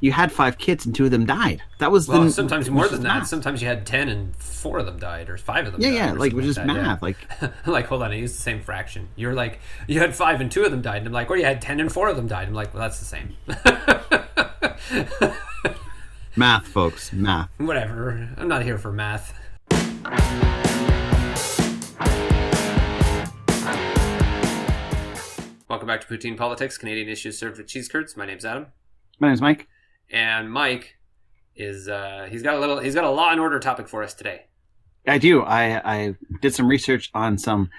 you had 5 kids and 2 of them died. That was sometimes more than that. Math. Sometimes you had 10 and 4 of them died, or 5 of them died. Yeah, like, which is math. Yeah. Like, like, hold on, I used the same fraction. You're like, you had 5 and 2 of them died. And I'm like, well, you had 10 and 4 of them died. I'm like, well, that's the same. Math, folks, math. Whatever. I'm not here for math. Welcome back to Poutine Politics, Canadian issues served with cheese curds. My name's Adam. My name's Mike. And Mike is he's got a law and order topic for us today. I do. I did some research on some,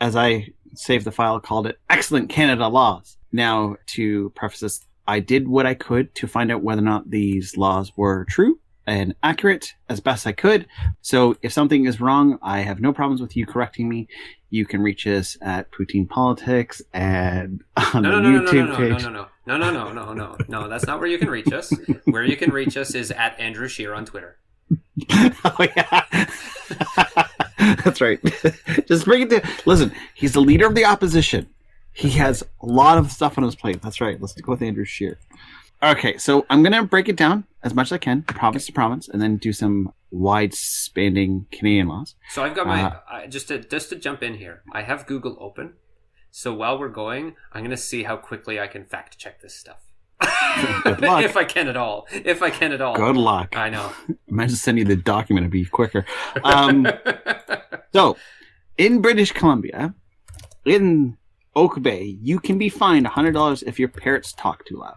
as I saved the file, called it Excellent Canada Laws. Now, to preface this, I did what I could to find out whether or not these laws were true and accurate as best I could. So if something is wrong, I have no problems with you correcting me. You can reach us at Poutine Politics and on the YouTube page. No, that's not where you can reach us. Where you can reach us is at Andrew Scheer on Twitter. Oh, yeah. That's right. Just bring it to... Listen, he's the leader of the opposition. He has a lot of stuff on his plate. That's right. Let's go with Andrew Scheer. Okay, so I'm going to break it down as much as I can, province to province, and then do some wide-spanning Canadian laws. So I've got my... just to jump in here, I have Google open. So while we're going, I'm going to see how quickly I can fact-check this stuff. Good luck. If I can at all. Good luck. I know. Imagine sending you the document. It'd be quicker. So, in British Columbia, in Oak Bay, you can be fined $100 if your parrots talk too loud.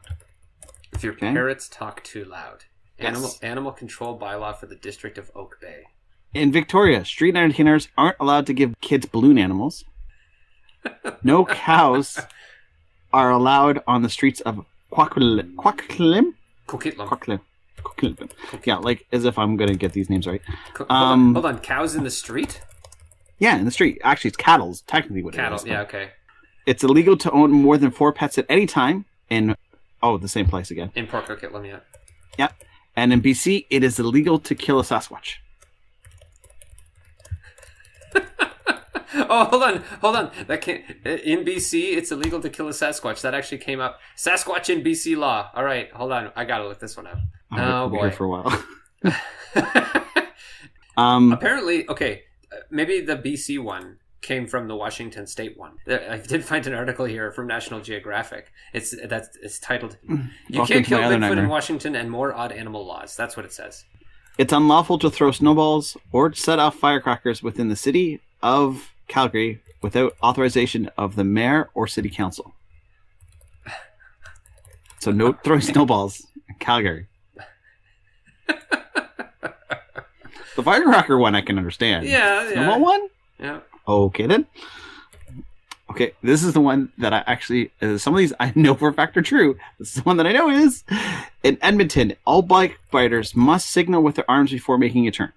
If your parrots talk too loud. Yes. Animal control bylaw for the District of Oak Bay. In Victoria, street entertainers aren't allowed to give kids balloon animals. No cows are allowed on the streets of Coquitlam. Yeah, like as if I'm going to get these names right. Hold on, cows in the street? Yeah, in the street. Actually, it's cattle's technically what it is. Cattle, yeah, okay. It's illegal to own more than 4 pets at any time in, the same place again. In Port Coquitlam, yeah. Yeah. And in BC, it is illegal to kill a Sasquatch. Oh, hold on. That can't. In BC, it's illegal to kill a Sasquatch. That actually came up. Sasquatch in BC law. All right, hold on. I gotta look this one up. Oh boy, here for a while. Apparently, okay. Maybe the BC one came from the Washington State one. I did find an article here from National Geographic. It's titled "You Can't Kill Bigfoot in Washington and More Odd Animal Laws." That's what it says. It's unlawful to throw snowballs or set off firecrackers within the city of Calgary without authorization of the mayor or city council. So no throwing snowballs in Calgary. The firecracker one I can understand. Yeah. Snowball one? Yeah. Okay then. Okay, this is the one that I actually... some of these I know for a fact are true. This is the one that I know is... In Edmonton, all bike riders must signal with their arms before making a turn.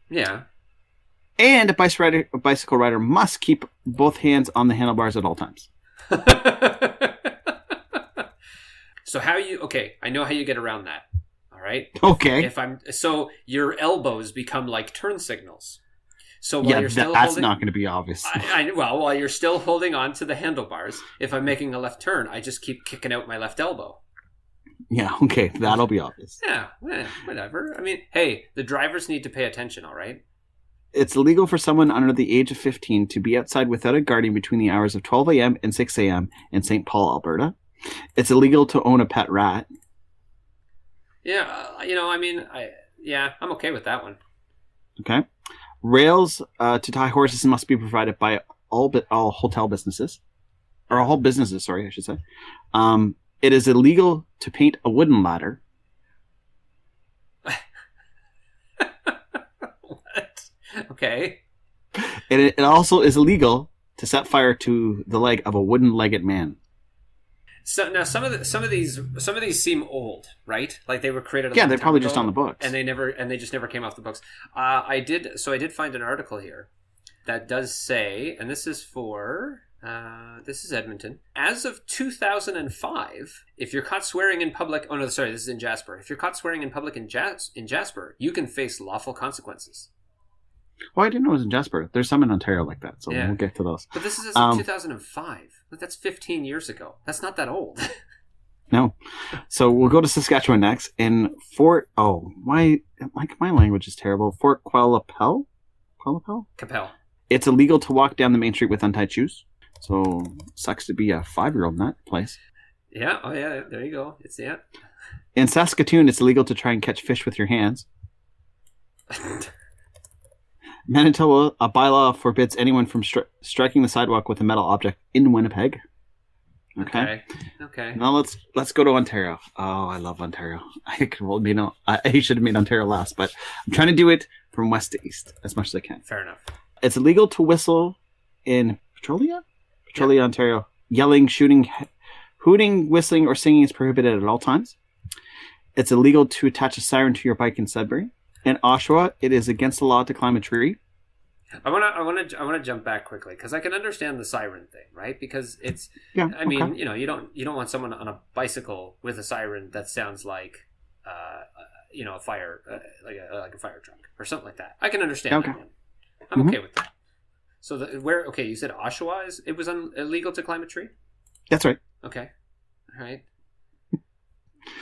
Yeah. And a bicycle rider must keep both hands on the handlebars at all times. So I know how you get around that. All right. Okay. So your elbows become like turn signals. So while that's not going to be obvious. While you're still holding on to the handlebars, if I'm making a left turn, I just keep kicking out my left elbow. Yeah. Okay. That'll be obvious. Yeah. Whatever. I mean, hey, the drivers need to pay attention. All right. It's illegal for someone under the age of 15 to be outside without a guardian between the hours of 12 a.m. and 6 a.m. in St. Paul, Alberta. It's illegal to own a pet rat. Yeah, I'm okay with that one. Okay. Rails to tie horses must be provided by all hotel businesses. Or all businesses, sorry, I should say. It is illegal to paint a wooden ladder. Okay. And it also is illegal to set fire to the leg of a wooden-legged man. So now some of these seem old, right? Like they were created. Yeah, they're probably just on the books, and they just never came off the books. I did find an article here that does say, and this is for this is Edmonton. As of 2005, if you're caught swearing in public, this is in Jasper. If you're caught swearing in public in Jasper, you can face lawful consequences. Oh, I didn't know it was in Jasper. There's some in Ontario like that, so we'll get to those. But this is as of 2005. That's 15 years ago. That's not that old. No. So we'll go to Saskatchewan next. In my language is terrible. Fort Qualapel? Capel. It's illegal to walk down the main street with untied shoes. So sucks to be a 5-year-old in that place. Yeah. Oh, yeah. There you go. In Saskatoon, it's illegal to try and catch fish with your hands. Manitoba, a bylaw forbids anyone from striking the sidewalk with a metal object in Winnipeg. Okay. Now let's go to Ontario. Oh, I love Ontario. I should have made Ontario last, but I'm trying to do it from west to east as much as I can. Fair enough. It's illegal to whistle in Petrolia, Ontario. Yelling, shooting, hooting, whistling, or singing is prohibited at all times. It's illegal to attach a siren to your bike in Sudbury. In Oshawa, it is against the law to climb a tree. I want to jump back quickly because I can understand the siren thing, right? Because it's, I mean, you don't want someone on a bicycle with a siren that sounds like, a fire, like a fire truck or something like that. I can understand that one. I'm okay with that. So you said Oshawa it was illegal to climb a tree? That's right. Okay. All right.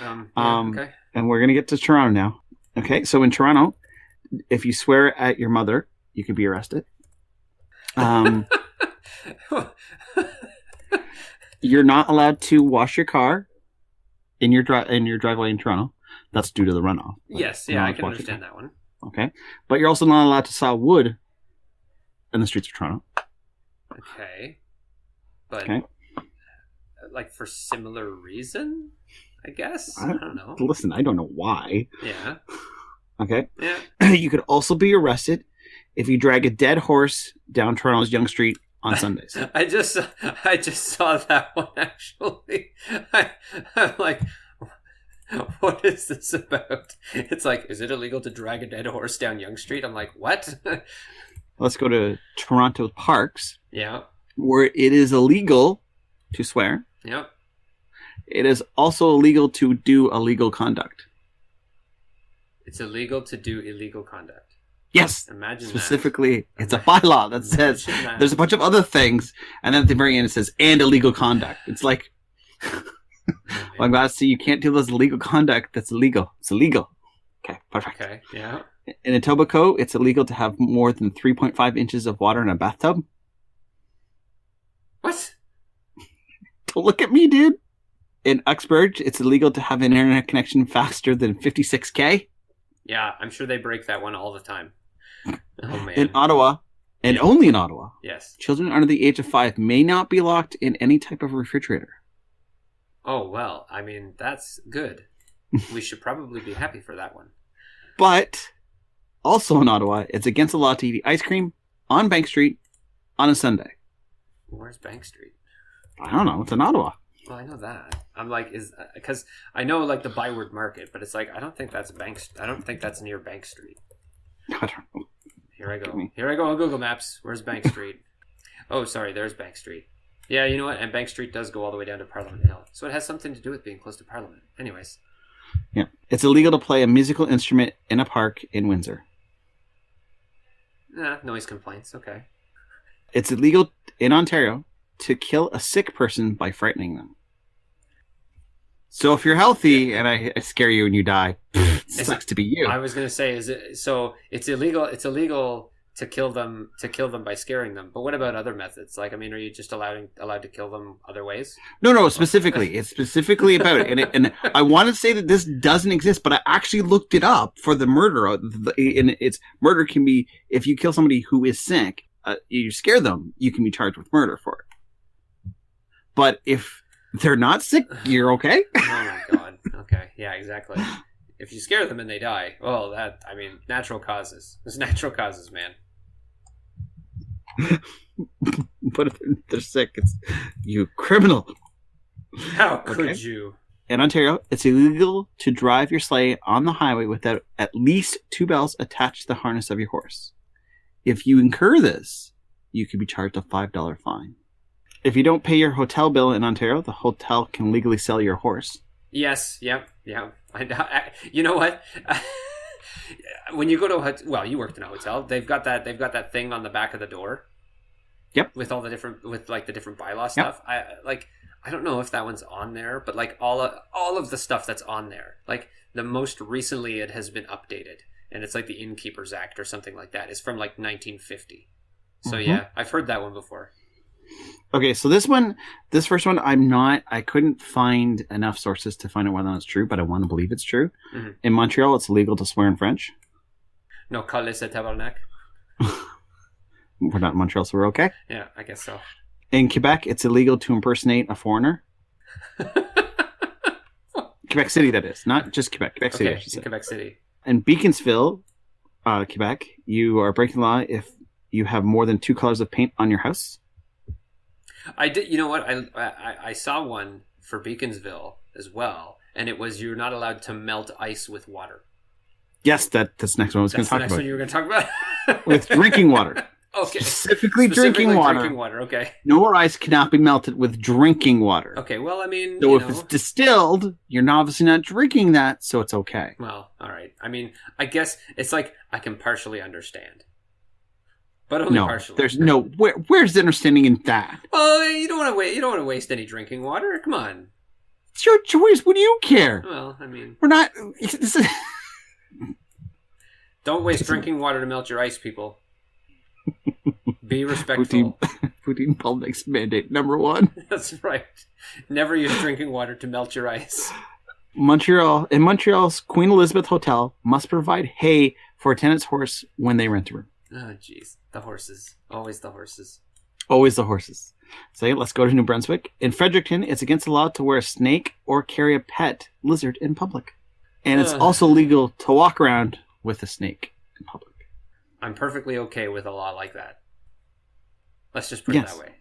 Okay. And we're going to get to Toronto now. Okay. So in Toronto, if you swear at your mother, you could be arrested. You're not allowed to wash your car in your driveway in Toronto. That's due to the runoff. Yes. Yeah, I can understand that one. Okay. But you're also not allowed to saw wood in the streets of Toronto. Okay. But okay. Like for similar reason, I guess? I don't know. Listen, I don't know why. Yeah. Okay. Yeah. You could also be arrested if you drag a dead horse down Toronto's Yonge Street on Sundays. I just saw that one actually. I'm like, what is this about? It's like, is it illegal to drag a dead horse down Yonge Street? I'm like, what? Let's go to Toronto parks. Yeah. Where it is illegal to swear. Yep. It is also illegal to do illegal conduct. It's illegal to do illegal conduct. Yes. Imagine specifically, that. It's a bylaw that says there's a bunch of other things, and then at the very end it says, and illegal conduct. It's like, well, I'm glad to see you can't do this illegal conduct that's illegal. It's illegal. Okay, perfect. Okay, yeah. In Etobicoke, it's illegal to have more than 3.5 inches of water in a bathtub. What? Don't look at me, dude. In Uxbridge, it's illegal to have an internet connection faster than 56K. Yeah, I'm sure they break that one all the time. Oh, man. In Ottawa, and only in Ottawa, yes, children under the age of 5 may not be locked in any type of refrigerator. Oh, well, I mean, that's good. We should probably be happy for that one. But also in Ottawa, it's against the law to eat ice cream on Bank Street on a Sunday. Where's Bank Street? I don't know. It's in Ottawa. Well, I know that. I'm like, because I know like the Byward Market, but it's like I don't think that's near Bank Street. I don't know. Here I go on Google Maps. Where's Bank Street? Oh, sorry, there's Bank Street. Yeah, you know what? And Bank Street does go all the way down to Parliament Hill, so it has something to do with being close to Parliament. Anyways. Yeah, it's illegal to play a musical instrument in a park in Windsor. Noise complaints. Okay. It's illegal in Ontario to kill a sick person by frightening them. So if you're healthy and I scare you and you die, it sucks to be you. I was going to say, it's illegal. It's illegal to kill them by scaring them. But what about other methods? Like, I mean, are you just allowed to kill them other ways? No, specifically. It's specifically about it. And I want to say that this doesn't exist, but I actually looked it up for the murder. And it's murder can be, if you kill somebody who is sick, you scare them, you can be charged with murder for it. But if they're not sick, you're okay. Oh my god. Okay. Yeah, exactly. If you scare them and they die, well, natural causes. There's natural causes, man. But if they're sick, it's you criminal. How could you? In Ontario, it's illegal to drive your sleigh on the highway without at least 2 bells attached to the harness of your horse. If you incur this, you could be charged a $5 fine. If you don't pay your hotel bill in Ontario, the hotel can legally sell your horse. Yes. Yep. Yeah. You know what? When you go to you worked in a hotel. They've got that thing on the back of the door. Yep. With all the different bylaw stuff. Yep. I don't know if that one's on there, but like all of the stuff that's on there, like the most recently it has been updated, and it's like the Innkeepers Act or something like that. It's from like 1950. So yeah, I've heard that one before. Okay, so this first one, I couldn't find enough sources to find out whether or not it's true, but I want to believe it's true. Mm-hmm. In Montreal, it's illegal to swear in French. No, calé ce tabarnak. We're not in Montreal, so we're okay. Yeah, I guess so. In Quebec, it's illegal to impersonate a foreigner. Quebec City, that is. Not just Quebec. Quebec City, I should say. Quebec City. In Beaconsfield, Quebec, you are breaking the law if you have more than 2 colors of paint on your house. I did. You know what? I saw one for Beaconsville as well, and it was you're not allowed to melt ice with water. Yes, that's the next one I was going to talk about. That's the next one you were going to talk about? With drinking water. Okay. Specifically drinking water. Drinking water, okay. No more ice cannot be melted with drinking water. Okay, well, I mean, so if it's distilled, you're obviously not drinking that, so it's okay. Well, all right. I mean, I guess it's like I can partially understand. But only partially. There's no where's the understanding in that? Well, you don't want to waste any drinking water. Come on. It's your choice. What do you care? Well, I mean, we're not. Don't waste drinking water to melt your ice, people. Be respectful. Poutine politics mandate number 1. That's right. Never use drinking water to melt your ice. In Montreal's Queen Elizabeth Hotel must provide hay for a tenant's horse when they rent a room. Oh, jeez. The horses. Always the horses. Always the horses. So let's go to New Brunswick. In Fredericton, it's against the law to wear a snake or carry a pet lizard in public. And it's also legal to walk around with a snake in public. I'm perfectly okay with a law like that. Let's just put it that way.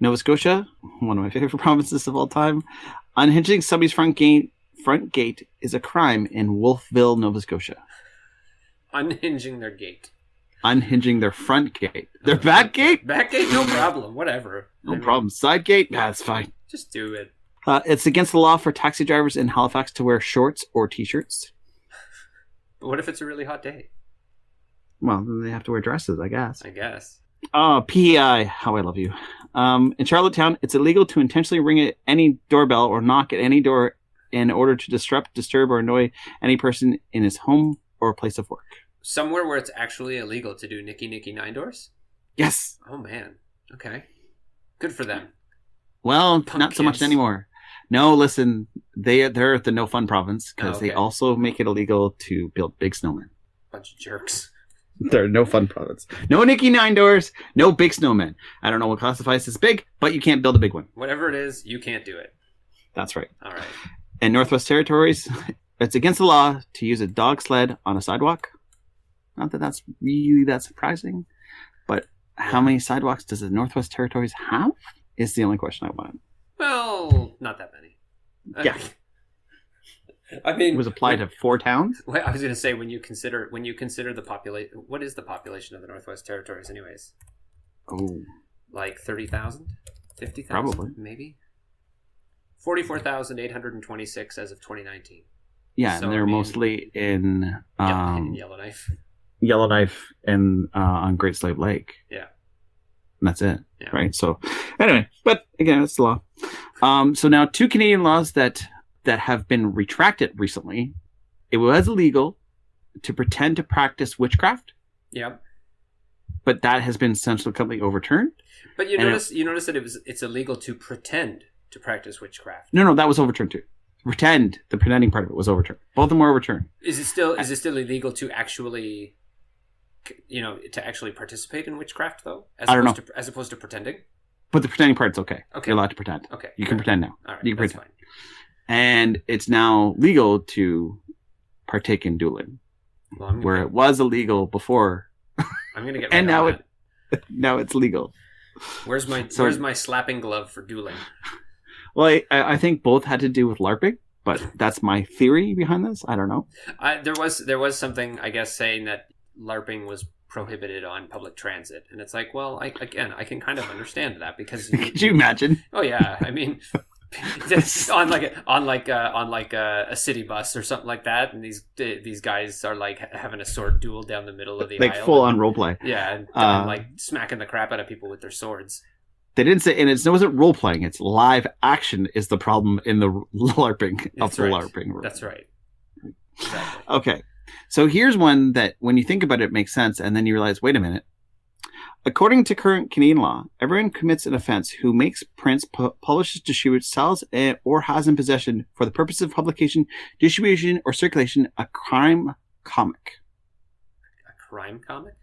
Nova Scotia, one of my favorite provinces of all time. Unhinging somebody's front gate is a crime in Wolfville, Nova Scotia. Unhinging their gate. Unhinging their front gate. Their back gate? Back gate, no problem. Whatever. No problem. Side gate? That's fine. Just do it. It's against the law for taxi drivers in Halifax to wear shorts or t-shirts. But what if it's a really hot day? Well, then they have to wear dresses, I guess. Oh, PEI, how I love you. In Charlottetown, it's illegal to intentionally ring at any doorbell or knock at any door in order to disrupt, disturb, or annoy any person in his home or place of work. Somewhere where it's actually illegal to do Nicky Nine Doors? Yes. Oh, man. Okay. Good for them. Well, not so much anymore. No, listen, they're the no fun province because they also make it illegal to build big snowmen. Bunch of jerks. They're no fun province. No Nicky Nine Doors, no big snowmen. I don't know what classifies as big, but you can't build a big one. Whatever it is, you can't do it. That's right. All right. In Northwest Territories, it's against the law to use a dog sled on a sidewalk. Not that that's really that surprising, but how many sidewalks does the Northwest Territories have is the only question I want. Well, not that many. Yeah. I mean, it was applied to 4 towns. Well, I was going to say when you consider the population, what is the population of the Northwest Territories, anyways? Oh, like 30,000, 50,000, probably, maybe 44,826 as of 2019. Yeah, so, and they're mostly in Yellowknife. Yellowknife and on Great Slave Lake. Yeah, and that's it. Yeah. Right. So anyway, but again, it's the law. So now 2 Canadian laws that have been retracted recently. It was illegal to pretend to practice witchcraft. Yep. But that has been subsequently overturned. But you notice that it's illegal to pretend to practice witchcraft. No, that was overturned too. The pretending part of it was overturned. Both of them were overturned. Is it still illegal to actually, to actually participate in witchcraft though? I don't know. As opposed to pretending. But the pretending part's okay. Okay. You're allowed to pretend. Okay. You can pretend now. All right. You can That's pretend. Fine. And it's now legal to partake in dueling, where it was illegal before. I'm gonna get. And now it's legal. Where's my slapping glove for dueling? Well, I think both had to do with LARPing, but that's my theory behind this. I don't know. There was something, I guess, saying that LARPing was prohibited on public transit, and it's like, well, I can kind of understand that because. Could you imagine? Oh yeah, I mean. on a city bus or something like that, and these guys are like having a sword duel down the middle of the aisle, full on roleplay. Yeah, and like smacking the crap out of people with their swords. They didn't say, and it wasn't role playing. It's live action is the problem in the LARPing of the LARPing rule. That's right. Exactly. Okay, so here's one that when you think about it, it makes sense, and then you realize, wait a minute. According to current Canadian law, everyone commits an offense who makes, prints, publishes, distributes, sells, or has in possession for the purpose of publication, distribution, or circulation a crime comic. A crime comic?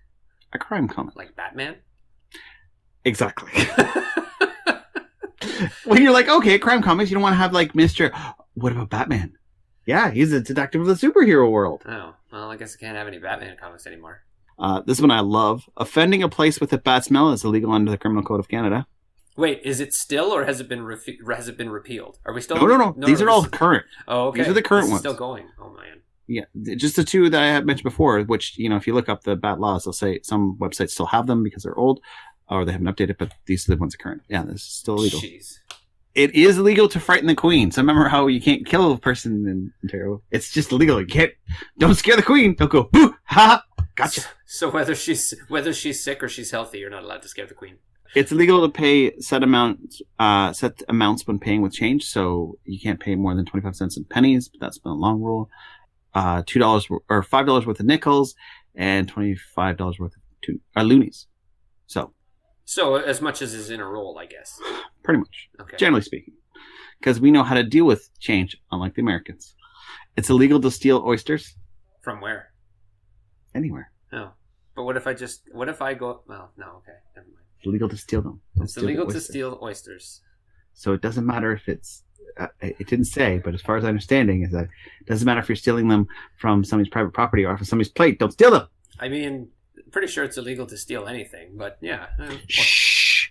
A crime comic. Like Batman? Exactly. When you're like, okay, crime comics, you don't want to have like Mr. What about Batman? Yeah, he's a detective of the superhero world. Oh, well, I guess I can't have any Batman comics anymore. This one I love. Offending a place with a bad smell is illegal under the Criminal Code of Canada. Wait, is it still, or has it been repealed? Are we still? No. These are all current. Oh, okay. These are the current ones. Still going. Oh man. Yeah, just the two that I had mentioned before. Which if you look up the bad laws, they'll say some websites still have them because they're old, or they haven't updated. But these are the ones that are current. Yeah, this is still illegal. Jeez. It is illegal to frighten the Queen. So remember how you can't kill a person in Ontario? It's just illegal. You can't. Don't scare the Queen. Don't go boo ha. Gotcha. So whether she's sick or she's healthy, you're not allowed to scare the Queen. It's illegal to pay set amounts when paying with change. So you can't pay more than 25 cents in pennies. But that's been a long rule. $2 or $5 worth of nickels and $25 worth of loonies. So as much as is in a roll, I guess. Pretty much. Okay. Generally speaking, because we know how to deal with change, unlike the Americans. It's illegal to steal oysters. From where? Anywhere. Oh, but what if I go? Well, no. Okay, never mind. It's illegal to steal them. It's illegal to steal oysters. So it doesn't matter if it's. It didn't say, but as far as I understanding, is that it doesn't matter if you're stealing them from somebody's private property or from somebody's plate. Don't steal them. I mean, pretty sure it's illegal to steal anything, but yeah. Shh.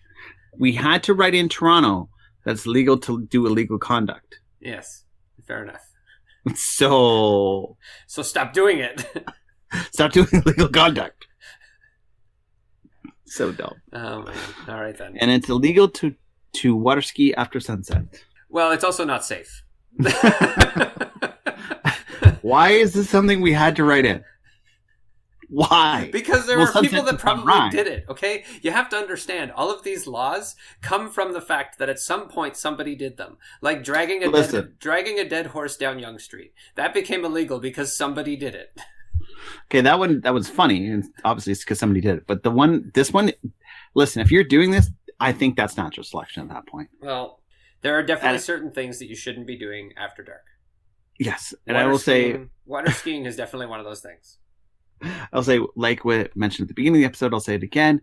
We had to write in Toronto that it's legal to do illegal conduct. Yes, fair enough. So stop doing it. Stop doing illegal conduct. So dumb. Oh man. All right then. And it's illegal to water ski after sunset. Well, it's also not safe. Why is this something we had to write in? Why? Because there are people that probably did it, okay? You have to understand, all of these laws come from the fact that at some point somebody did them. Like dragging a dead horse down Yonge Street. That became illegal because somebody did it. Okay, that was funny, and obviously it's because somebody did it. But this one, listen, if you're doing this, I think that's natural selection at that point. Well, there are definitely certain things that you shouldn't be doing after dark. Yes, and I will say... Water skiing is definitely one of those things. I'll say, like what I mentioned at the beginning of the episode, I'll say it again.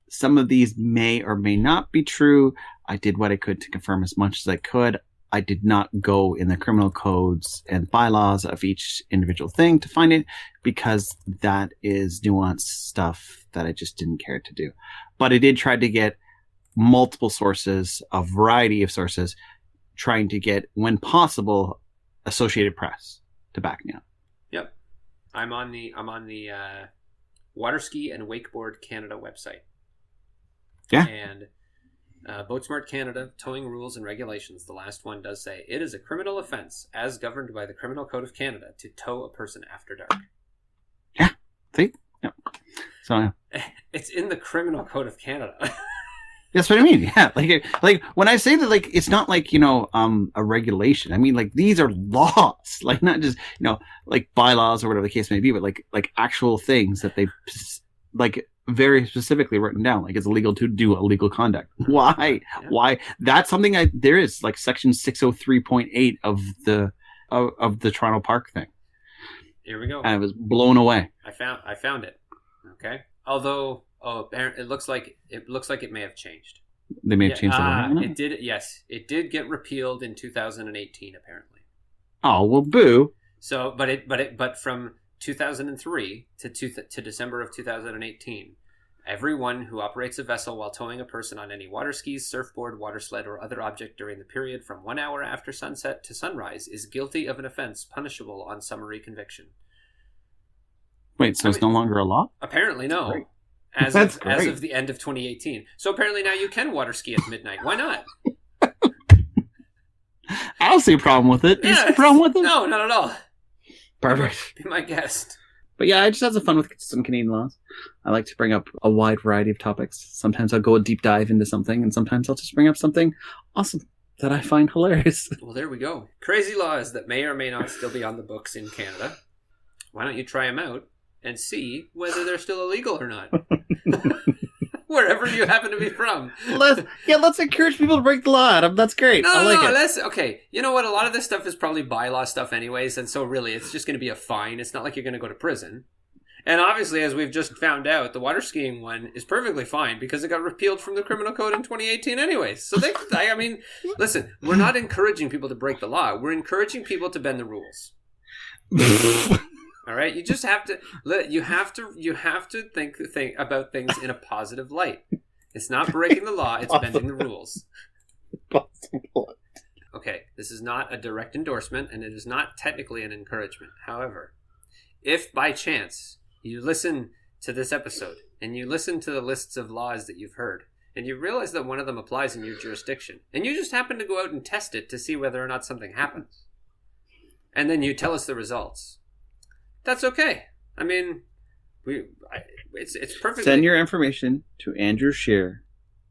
Some of these may or may not be true. I did what I could to confirm as much as I could. I did not go in the criminal codes and bylaws of each individual thing to find it because that is nuanced stuff that I just didn't care to do. But I did try to get multiple sources, a variety of sources, trying to get, when possible, Associated Press to back me up. Yep. I'm on the Water Ski and Wakeboard Canada website. Yeah. And Boatsmart Canada, towing rules and regulations, the last one does say, it is a criminal offence as governed by the Criminal Code of Canada to tow a person after dark. Yeah. See? Yep. So it's in the Criminal Code of Canada. That's what I mean. Yeah. Like when I say that, like, it's not like, a regulation. I mean, like, these are laws, like not just, like bylaws or whatever the case may be, but like actual things that they've like very specifically written down. Like, it's illegal to do illegal conduct. Why? Yeah. Why? That's something there is like section 603.8 of the Toronto Park thing. Here we go. And I was blown away. I found it. Okay. Although, it looks like it may have changed. They may have changed the wording. It did. Yes, it did get repealed in 2018, apparently. Oh well, boo. So, but from 2003 to December of 2018, everyone who operates a vessel while towing a person on any water skis, surfboard, water sled, or other object during the period from 1 hour after sunset to sunrise is guilty of an offense punishable on summary conviction. Wait, so it's no longer a law? Apparently, no. Great. As of the end of 2018. So apparently now you can water ski at midnight. Why not? I don't see a problem with it. Do you see a problem with it? No, not at all. Perfect. Be my guest. But yeah, I just have some fun with some Canadian laws. I like to bring up a wide variety of topics. Sometimes I'll go a deep dive into something, and sometimes I'll just bring up something awesome that I find hilarious. Well, there we go. Crazy laws that may or may not still be on the books in Canada. Why don't you try them out and see whether they're still illegal or not? Wherever you happen to be from. Let's encourage people to break the law, Adam. That's great. I like it. Okay. You know what? A lot of this stuff is probably bylaw stuff anyways, and so really it's just going to be a fine. It's not like you're going to go to prison. And obviously, as we've just found out, the water skiing one is perfectly fine because it got repealed from the criminal code in 2018 anyways. So I mean, listen, we're not encouraging people to break the law. We're encouraging people to bend the rules. All right, you just have to think about things in a positive light. It's not breaking the law; it's bending the rules. Okay, this is not a direct endorsement, and it is not technically an encouragement. However, if by chance you listen to this episode and you listen to the lists of laws that you've heard, and you realize that one of them applies in your jurisdiction, and you just happen to go out and test it to see whether or not something happens, and then you tell us the results. That's okay. I mean, it's perfectly... Send your information to Andrew Scheer.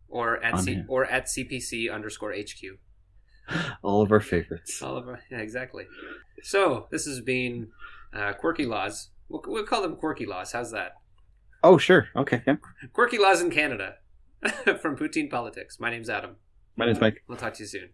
Or at CPC_HQ. All of our favorites. Yeah, exactly. So, this has been Quirky Laws. We'll call them Quirky Laws. How's that? Oh, sure. Okay, yeah. Quirky Laws in Canada. From Poutine Politics. My name's Adam. My name's Mike. We'll talk to you soon.